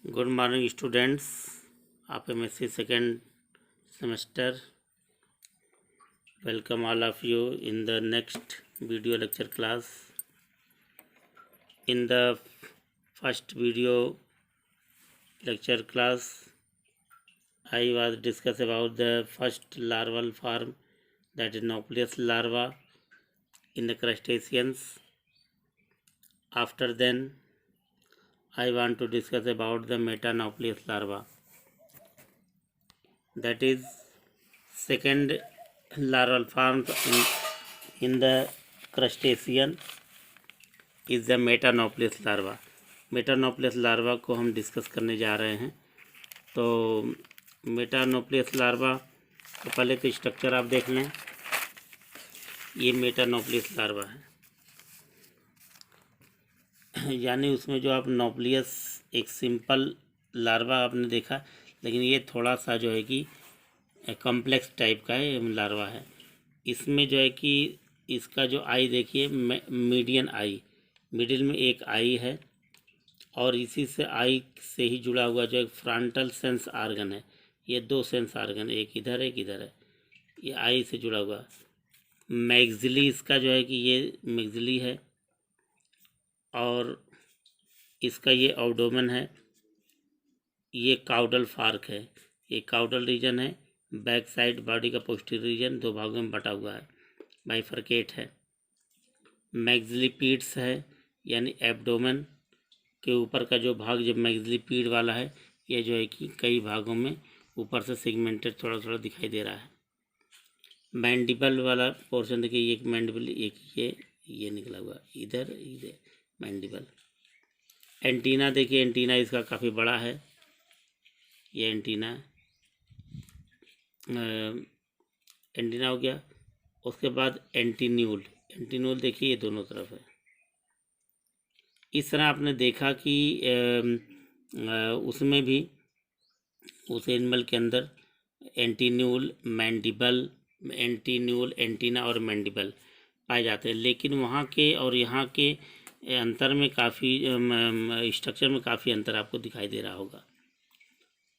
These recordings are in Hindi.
Good morning students of MSc second semester. Welcome all of you in the next video lecture class. In the first video lecture class, I was discuss about the first larval form, that is Nauplius larva in the crustaceans. After then, I want to discuss about the Metanauplius larva, that is second larval form in the crustacean is the metanauplius larva. Metanauplius larva को हम डिस्कस करने जा रहे हैं. तो मेटानोप्लिस लार्वा तो पहले तो स्ट्रक्चर आप देख लें. ये मेटानोप्लिस लार्वा है, यानी उसमें जो आप नोप्लियस एक सिंपल लार्वा आपने देखा, लेकिन ये थोड़ा सा जो है कि कॉम्प्लेक्स टाइप का है लार्वा है. इसमें जो है कि इसका जो आई देखिए, मीडियन आई, मिडिल में एक आई है और इसी से आई से ही जुड़ा हुआ जो एक फ्रंटल सेंस आर्गन है. ये दो सेंस आर्गन, एक इधर एक इधर है, ये आई से जुड़ा हुआ. मैग्जिली इसका जो है कि ये मैग्जिली है और इसका ये एब्डोमेन है. ये काउडल फार्क है, ये काउडल रीजन है. बैक साइड बॉडी का पोस्टीरियर रीजन दो भागों में बटा हुआ है, बाइफरकेट है. मैग्जिलीपीड्स है, यानी एब्डोमेन के ऊपर का जो भाग जो मैग्जिलीपीड वाला है, ये जो है कि कई भागों में ऊपर से सेगमेंटेड थोड़ा थोड़ा दिखाई दे रहा है. मैंडिबल वाला पोर्शन देखिए, एक मैंडिबल, एक ये निकला हुआ इधर इधर मैंडिबल. एंटीना देखिए, एंटीना इसका काफ़ी बड़ा है, ये एंटीना एंटीना हो गया. उसके बाद एंटीन्यूल, एंटीन्यूल देखिए ये दोनों तरफ है. इस तरह आपने देखा कि उसमें भी उस एनिमल के अंदर एंटीन्यूल, मैंडिबल, एंटीन्यूल, एंटीना और मैंडिबल पाए जाते हैं. लेकिन वहाँ के और यहाँ के अंतर में काफ़ी स्ट्रक्चर में काफ़ी अंतर आपको दिखाई दे रहा होगा.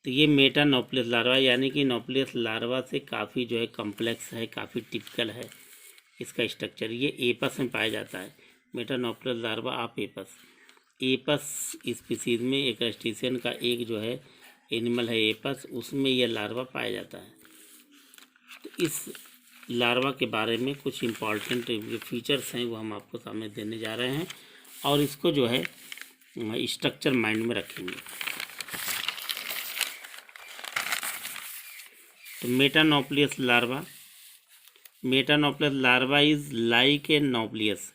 तो ये मेटानोप्लियस लार्वा, यानी कि नोप्लियस लार्वा से काफ़ी जो है कॉम्प्लेक्स है, काफ़ी टिपिकल है इसका स्ट्रक्चर. ये एपस में पाया जाता है. Metanauplius larva of Apus. Apus species में एक क्रस्टेशियन का एक जो है एनिमल है एपस, उसमें यह लार्वा पाया जाता है. तो इस लार्वा के बारे में कुछ इम्पॉर्टेंट जो फीचर्स हैं वो हम आपको सामने देने जा रहे हैं और इसको जो है स्ट्रक्चर माइंड में रखेंगे. तो metanauplius larva, metanauplius larva is like a nauplius.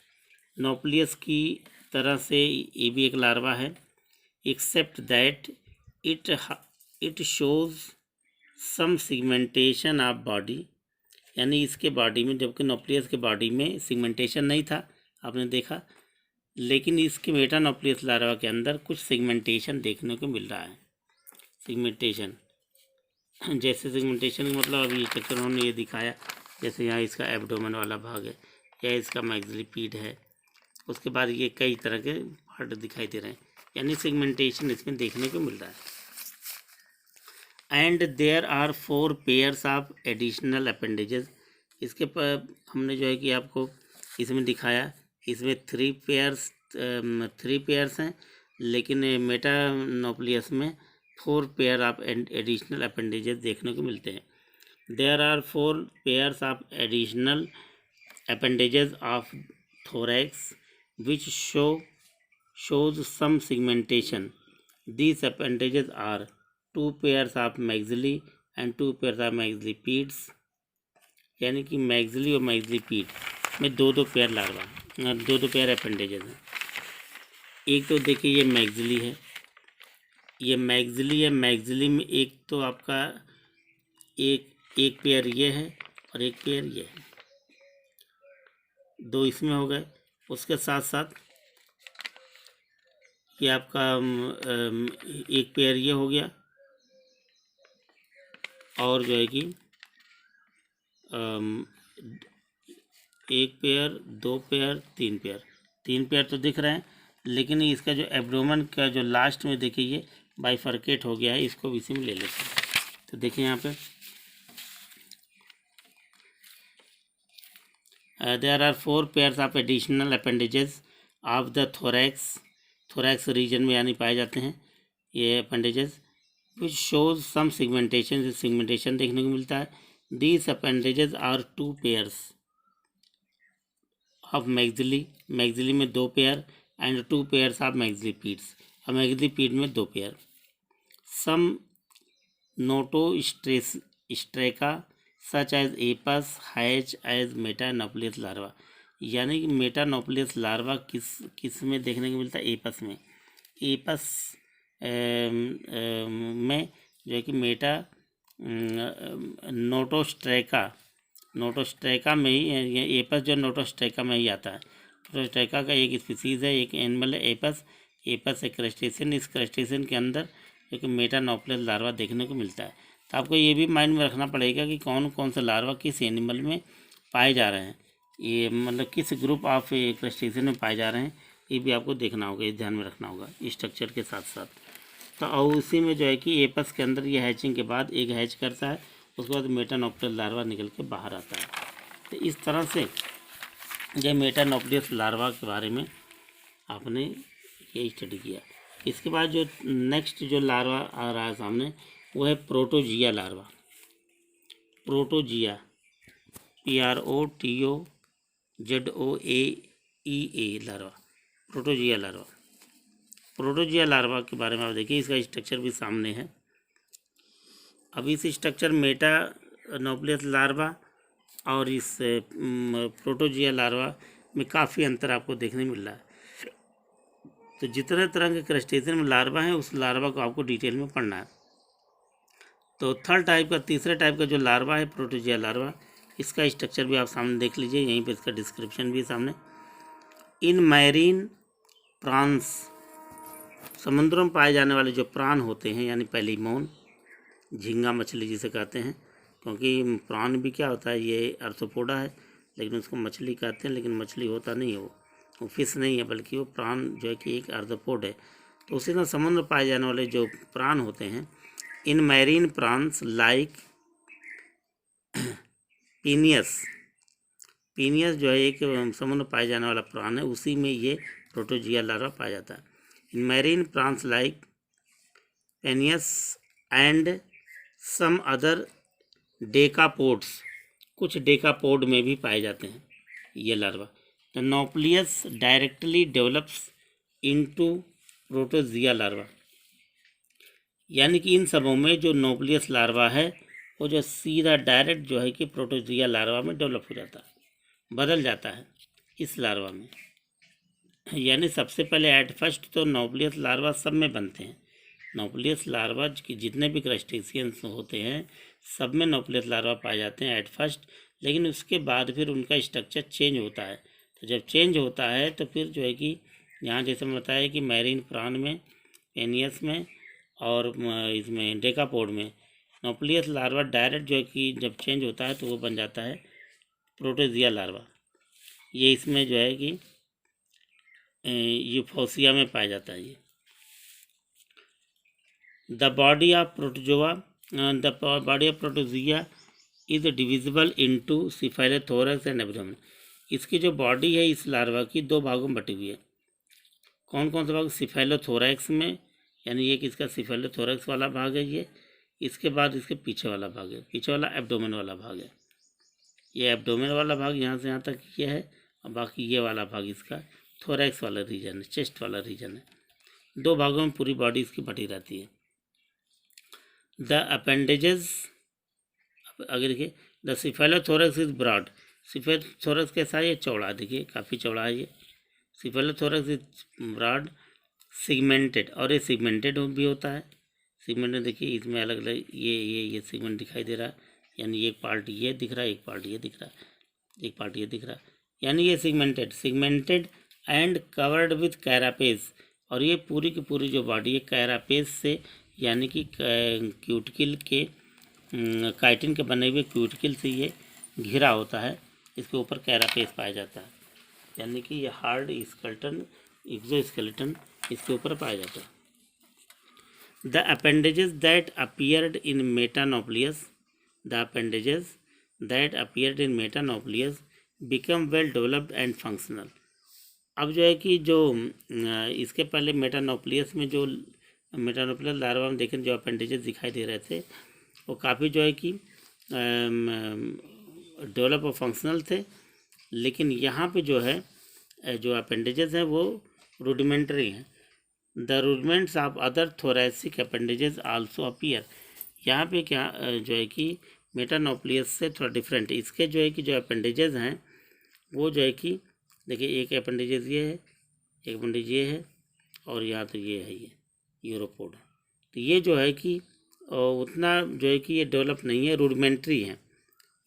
Nauplius की तरह से ये भी एक लार्वा है, except that it shows some segmentation of body. यानी इसके बॉडी में, जबकि नोप्लियस के बॉडी में सिगमेंटेशन नहीं था आपने देखा, लेकिन इसके मेटानोप्लियस लार्वा के अंदर कुछ सिगमेंटेशन देखने को मिल रहा है. सिगमेंटेशन जैसे सिगमेंटेशन मतलब अभी स्ट्रक्चर उन्होंने ये दिखाया, जैसे यहाँ इसका एब्डोमेन वाला भाग है या इसका मैग्जिलीपीड है. उसके बाद ये कई तरह के पार्ट दिखाई दे रहे हैं, यानी सिगमेंटेशन इसमें देखने को मिल रहा है. And there are 4 pairs of additional appendages. इसके पर हमने जो है कि आपको इसमें दिखाया, इसमें 3 पेयर्स हैं, लेकिन मेटानोप्लियस में 4 पेयर ऑफ एडिशनल अपेंडेजेस देखने को मिलते हैं. There are 4 pairs of additional appendages of thorax which shows some segmentation. These appendages are 2 pairs of maxilla and 2 pairs of maxillipedes. यानी कि मैग्जिली और मैग्जिलीपीड में दो पेयर लार्वा, दो पेयर अपेंडेजेस हैं. एक तो देखिए ये मैग्जिली है, ये मैग्जिली है. मैग्जिली में एक तो आपका एक पेयर ये है और एक पेयर ये है, दो इसमें हो गए. उसके साथ साथ ये आपका एक पेयर ये हो गया और जो है कि एक पेयर, 2 पेयर, 3 पेयर. 3 पेयर तो दिख रहे हैं, लेकिन इसका जो एब्डोमेन का जो लास्ट में देखिए बाइफरकेट हो गया है, इसको भी इसी में ले लेते हैं। तो देखिए यहाँ पे there are 4 pairs of additional appendages of the thorax region में यानी पाए जाते हैं ये appendages, which shows some segmentation देखने को मिलता है। These appendages are 2 pairs of maxillae में 2 pair and 2 pairs of maxillipeds, और मैक्सिलिपीड में 2 pair. Some notostraca such as Apus hatch as metanauplius larva, यानी कि मेटानोप्लियस लार्वा किस में देखने को मिलता है? एपस में। एपस में जो है कि नोटोस्ट्रेका में ही एपस जो नोटोस्ट्रेका में ही आता है। नोटोस्ट्रेका का एक स्पीसीज़ है, एक एनिमल है एपस एक क्रस्टेशियन। इस क्रस्टेशियन के अंदर एक मेटानोप्लियस लार्वा देखने को मिलता है। तो आपको ये भी माइंड में रखना पड़ेगा कि कौन कौन से लार्वा किस एनिमल में पाए जा रहे हैं, ये मतलब किस ग्रुप ऑफ क्रस्टेशियन में पाए जा रहे हैं, ये भी आपको देखना होगा, ये ध्यान में रखना होगा स्ट्रक्चर के साथ साथ। तो और उसी में जो है कि एपस के अंदर ये हैचिंग के बाद एक हैच करता है, उसके बाद मेटानोप्लियस लार्वा निकल के बाहर आता है। तो इस तरह से ये मेटानोप्लियस लार्वा के बारे में आपने ये स्टडी किया। इसके बाद जो नेक्स्ट जो लार्वा आ रहा है सामने वो है protozoea larva. Protozoea PROTOZOAEA larva, protozoea larva. Protozoea larva के बारे में आप देखिए, इसका स्ट्रक्चर भी सामने है। अब इस स्ट्रक्चर मेटानोप्लियस लार्वा और इस प्रोटोजिया लार्वा में काफ़ी अंतर आपको देखने मिल रहा है। तो जितने तरह के क्रस्टेशियन में लार्वा हैं उस लार्वा को आपको डिटेल में पढ़ना है। तो तीसरे टाइप का जो लार्वा है प्रोटोजिया लार्वा, इसका स्ट्रक्चर भी आप सामने देख लीजिए, यहीं पे इसका डिस्क्रिप्शन भी सामने। इन मैरीन प्रांस, समुद्रों में पाए जाने वाले जो प्राण होते हैं यानी पैलीमोन, झींगा मछली जिसे कहते हैं, क्योंकि प्राण भी क्या होता है, ये आर्थ्रोपोडा है लेकिन उसको मछली कहते हैं, लेकिन मछली होता नहीं है, वो फिश नहीं है बल्कि वो प्राण जो है कि एक आर्थ्रोपोड है। तो उसी तरह समुद्र में पाए जाने वाले जो प्राण होते हैं, इन मैरीन प्रांस लाइक पीनियस जो है एक समुद्र में पाए जाने वाला प्राण है, उसी में ये प्रोटोजिया लार्वा पाया जाता है। In marine prawns like Penaeus and some other decapods, कुछ डेकापोड में भी पाए जाते हैं ये larva. The nauplius directly develops into protozoea larva, यानी कि इन सबों में जो नोप्लियस लार्वा है वो जो सीधा डायरेक्ट जो है कि प्रोटोजिया लार्वा में डेवलप हो जाता है, बदल जाता है इस लार्वा में। यानी सबसे पहले एट फर्स्ट तो नोप्लियस लार्वा सब में बनते हैं। नोप्लियस लार्वा के जितने भी क्रस्टेशियंस होते हैं सब में नोप्लियस लार्वा पाए जाते हैं एट फर्स्ट, लेकिन उसके बाद फिर उनका स्ट्रक्चर चेंज होता है। तो जब चेंज होता है तो फिर जो है कि यहाँ जैसे मैं बताया कि मैरीन प्राण में, पेनियस में और इसमें डेकापोड में नोप्लियस लार्वा डायरेक्ट जो है कि जब चेंज होता है तो वो बन जाता है प्रोटोजिया लार्वा। ये इसमें जो है कि यूफोसिया में पाया जाता है ये। The body of protozoea is divisible into cephalothorax and abdomen. इसकी जो बॉडी है इस लार्वा की 2 भागों में बटी हुई है। कौन कौन सा भाग? सिफेलोथोरैक्स में, यानी ये किसका सिफेलोथोरैक्स वाला भाग है ये, इसके बाद इसके पीछे वाला भाग है, पीछे वाला एब्डोमेन वाला भाग है। ये एब्डोमेन वाला भाग यहाँ से यहाँ तक ये है, और बाकी ये वाला भाग इसका थोरैक्स वाला रीजन है, चेस्ट वाला रीजन है। 2 भागों में पूरी बॉडी इसकी बटी रहती है। द अपेंडेजेस, अगर देखिए the cephalothorax is broad, cephalothorax कैसा है? ये चौड़ा, देखिए काफ़ी चौड़ा है ये। सिफेलोथोरैक्स इज ब्रॉड सिगमेंटेड, और ये सिगमेंटेड भी होता है। सिगमेंटेड देखिए इसमें अलग अलग ये सिगमेंट दिखाई दे रहा है, यानी एक पार्ट ये दिख रहा है, एक पार्ट ये दिख रहा है, एक पार्ट ये दिख रहा है, यानी ये segmented and covered with carapace, और ये पूरी की पूरी जो बॉडी है कैरापेस से, यानी कि क्यूटिकल के काइटिन के बने हुए क्यूटिकल से ये घिरा होता है। इसके ऊपर कैरापेस पाया जाता है, यानी कि ये हार्ड स्केलेटन, एक्सोस्केलेटन इसके ऊपर पाया जाता है। The appendages that appeared in metanucleus, the appendages that appeared in metanucleus become well developed and functional. अब जो है कि जो इसके पहले मेटानोप्लियस में जो मेटानोप्लियस लार्वा में देखें जो अपेंडेजेस दिखाई दे रहे थे वो काफ़ी जो है कि डेवलप और फंक्शनल थे, लेकिन यहाँ पे जो है जो अपेंडेजेस हैं वो रूडिमेंट्री हैं। The rudiments of other thoracic appendages also appear. यहाँ पे क्या जो है कि मेटानोप्लियस से थोड़ा डिफरेंट, इसके जो है कि जो अपेंडेजेस हैं वो जो है कि देखिए एक अपेंडेजेस ये है, एक अपेंडेज ये है और यहाँ तो ये है, ये यूरोपोड। तो ये जो है कि उतना जो है कि ये डेवलप नहीं है, रूडिमेंट्री है,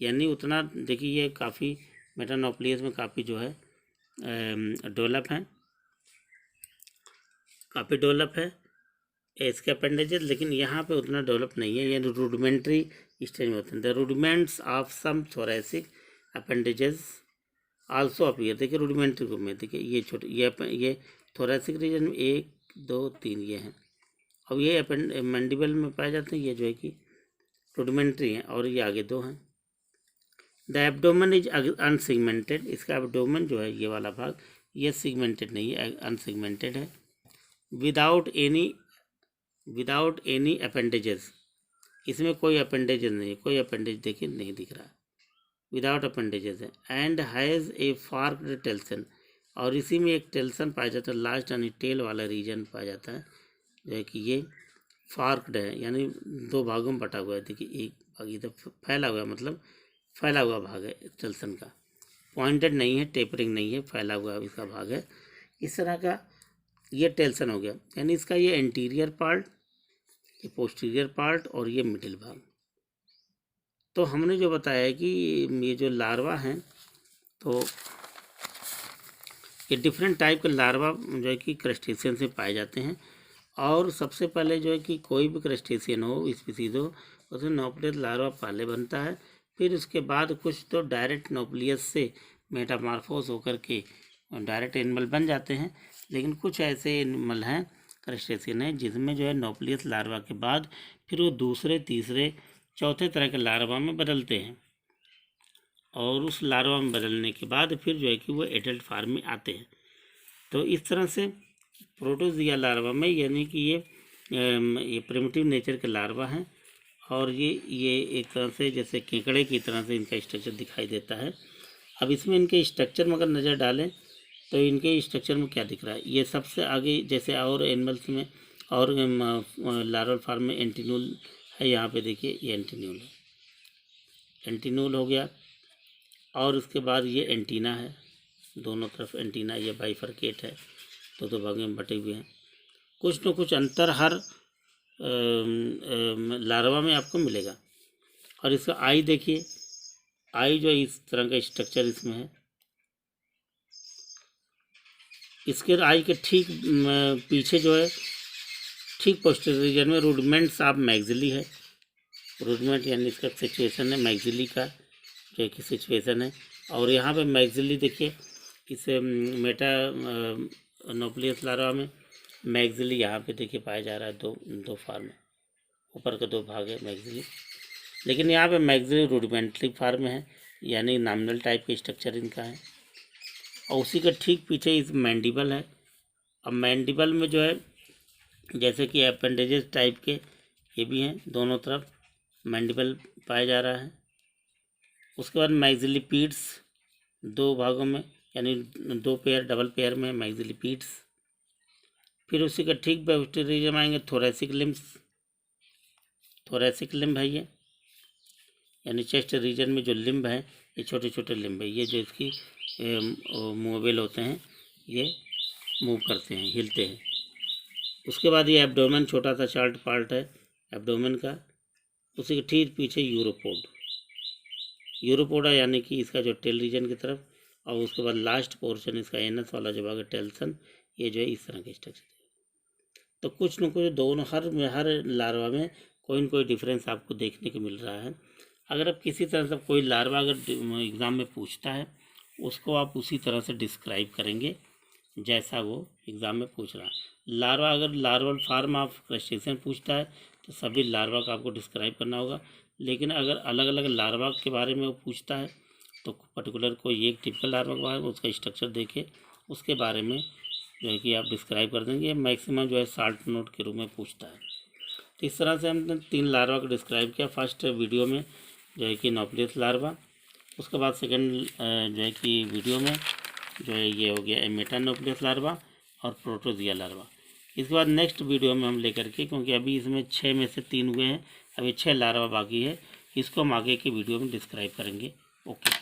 यानी उतना देखिए ये काफ़ी मेटानोप्लियस में काफ़ी जो है डेवलप हैं, काफ़ी डेवलप है इसके अपेंडेजेस, लेकिन यहाँ पे उतना डेवलप नहीं है, यानी रूडिमेंट्री स्टेज में होते हैं। The rudiments of some thoracic appendages also appear. देखिए रूडिमेंट्री ग्रुप में देखिए ये छोटे ये थोरैसिक रीजन में 1 2 3 ये हैं। अब ये मैंडिबल में पाए जाते हैं, ये जो है कि रूडिमेंट्री हैं और ये आगे 2 हैं। The abdomen is unsegmented. इसका एब्डोमेन जो है ये वाला भाग ये सिगमेंटेड नहीं है, अनसिगमेंटेड है। विदाउट एनी अपेंडेजेस, इसमें कोई अपेंडेजेस नहीं है, कोई अपेंडेज देखिए नहीं दिख रहा, विदाउट अपेंडेजेस है। एंड हैज़ ए फार्क्ड टेल्सन, और इसी में एक टेल्सन पाया जाता है, लास्ट यानी टेल वाला रीजन पाया जाता है जो है कि ये फार्क्ड है, यानी 2 भागों में बटा हुआ है। देखिए एक भाग इधर फैला हुआ है, मतलब फैला हुआ भाग है टेल्सन का, पॉइंटेड नहीं है, टेपरिंग नहीं है, फैला हुआ इसका भाग है। इस तरह का ये टेल्सन हो गया, यानी इसका ये एंटीरियर पार्ट, ये पोस्टीरियर पार्ट और ये मिडिल भाग। तो हमने जो बताया कि ये जो लार्वा हैं तो ये डिफरेंट टाइप के लार्वा जो है कि क्रस्टेशियन से पाए जाते हैं। और सबसे पहले जो है कि कोई भी क्रस्टेशियन हो, स्पीसीज हो, उसमें नोप्लियस लार्वा पहले बनता है, फिर उसके बाद कुछ तो डायरेक्ट नोप्लियस से मेटामॉर्फोस होकर के डायरेक्ट एनिमल बन जाते हैं, लेकिन कुछ ऐसे एनिमल हैं क्रस्टेशियन हैं जिसमें जो है नोप्लियस लार्वा के बाद फिर वो दूसरे तीसरे चौथे तरह के लार्वा में बदलते हैं, और उस लार्वा में बदलने के बाद फिर जो है कि वो एडल्ट फार्म में आते हैं। तो इस तरह से प्रोटोजिया लार्वा में, यानी कि ये प्रिमिटिव नेचर के लार्वा हैं, और ये एक तरह से जैसे केकड़े की तरह से इनका स्ट्रक्चर दिखाई देता है। अब इसमें इनके स्ट्रक्चर में अगर नज़र डालें तो इनके स्ट्रक्चर में क्या दिख रहा है, ये सबसे आगे जैसे और एनिमल्स में और लार्वल फार्म में एंटीन्यूल है, यहाँ पे देखिए ये एंटीन्यूल है, एंटीन्यूल हो गया, और उसके बाद ये एंटीना है, दोनों तरफ एंटीना, ये बाइफरकेट है, दो भागों में बटे हुए हैं। कुछ न कुछ अंतर हर लार्वा में आपको मिलेगा। और इसका आई देखिए, आई जो इस तरह का स्ट्रक्चर इसमें है, इसके आई के ठीक पीछे जो है ठीक पोस्टीरियर रीजन में रूडिमेंट्स ऑफ मैक्सिली है। रूडिमेंट यानी इसका सिचुएशन है मैक्सिली का जो कि सिचुएशन है, और यहाँ पे मैक्सिली देखिए इस मेटानोप्लियस लार्वा में मैक्सिली यहाँ पे देखिए पाया जा रहा है, दो फार्म है, ऊपर के 2 भाग है मैक्सिली, लेकिन यहाँ पे मैक्सिली रूडिमेंटरी फार्म है, यानी नॉमिनल टाइप के स्ट्रक्चर इनका है। और उसी के ठीक पीछे इस मैंडिबल है। अब मैंडिबल में जो है जैसे कि अपेंडेजेस टाइप के ये भी हैं, दोनों तरफ मैंडिबल पाया जा रहा है। उसके बाद मैक्सिलिपीड्स 2 भागों में, यानी 2 पेयर डबल पेयर में मैक्सिलिपीड्स। फिर उसी का ठीक पोस्टीरियर रीजन में आएंगे थोरैसिक लिम्स, थोरैसिक लिम्ब है ये, यानी चेस्ट रीजन में जो लिम्ब है ये छोटे छोटे लिम्ब है, ये जो इसकी मूवेबल होते हैं, ये मूव करते हैं, हिलते हैं। उसके बाद ये एब्डोमेन छोटा सा चार्ट पार्ट है एब्डोमेन का, उसी के ठीक पीछे यूरोपोडा यानी कि इसका जो टेल रीजन की तरफ, और उसके बाद लास्ट पोर्शन इसका एनस वाला जो भाग है टेल्सन, ये जो है इस तरह के स्ट्रक्चर। तो कुछ न कुछ दोनों हर लार्वा में कोई न कोई डिफरेंस आपको देखने को मिल रहा है। अगर आप किसी तरह से कोई लार्वा अगर एग्ज़ाम में पूछता है उसको आप उसी तरह से डिस्क्राइब करेंगे, जैसा वो एग्ज़ाम में पूछ रहा है। लार्वा, अगर लार्वल फार्म ऑफ क्रस्टेशियन पूछता है तो सभी लार्वा का आपको डिस्क्राइब करना होगा। लेकिन अगर अलग अलग लार्वा के बारे में वो पूछता है तो पर्टिकुलर कोई एक टिपिकल लार्वा के बारे में उसका स्ट्रक्चर देके उसके बारे में जो है कि आप डिस्क्राइब कर देंगे। मैक्सिमम जो है शार्ट नोट के रूप में पूछता है। तो इस तरह से हमने 3 लार्वा को डिस्क्राइब किया फर्स्ट वीडियो में, जो है कि नोप्लियस लार्वा। उसके बाद सेकंड जो है कि वीडियो में जो है ये हो गया मेटानोप्लियस लार्वा और प्रोटोजिया लार्वा। इसके बाद नेक्स्ट वीडियो में हम लेकर के, क्योंकि अभी इसमें 6 में से 3 हुए हैं, अभी 6 लार्वा बाकी है, इसको हम आगे की वीडियो में डिस्क्राइब करेंगे। ओके।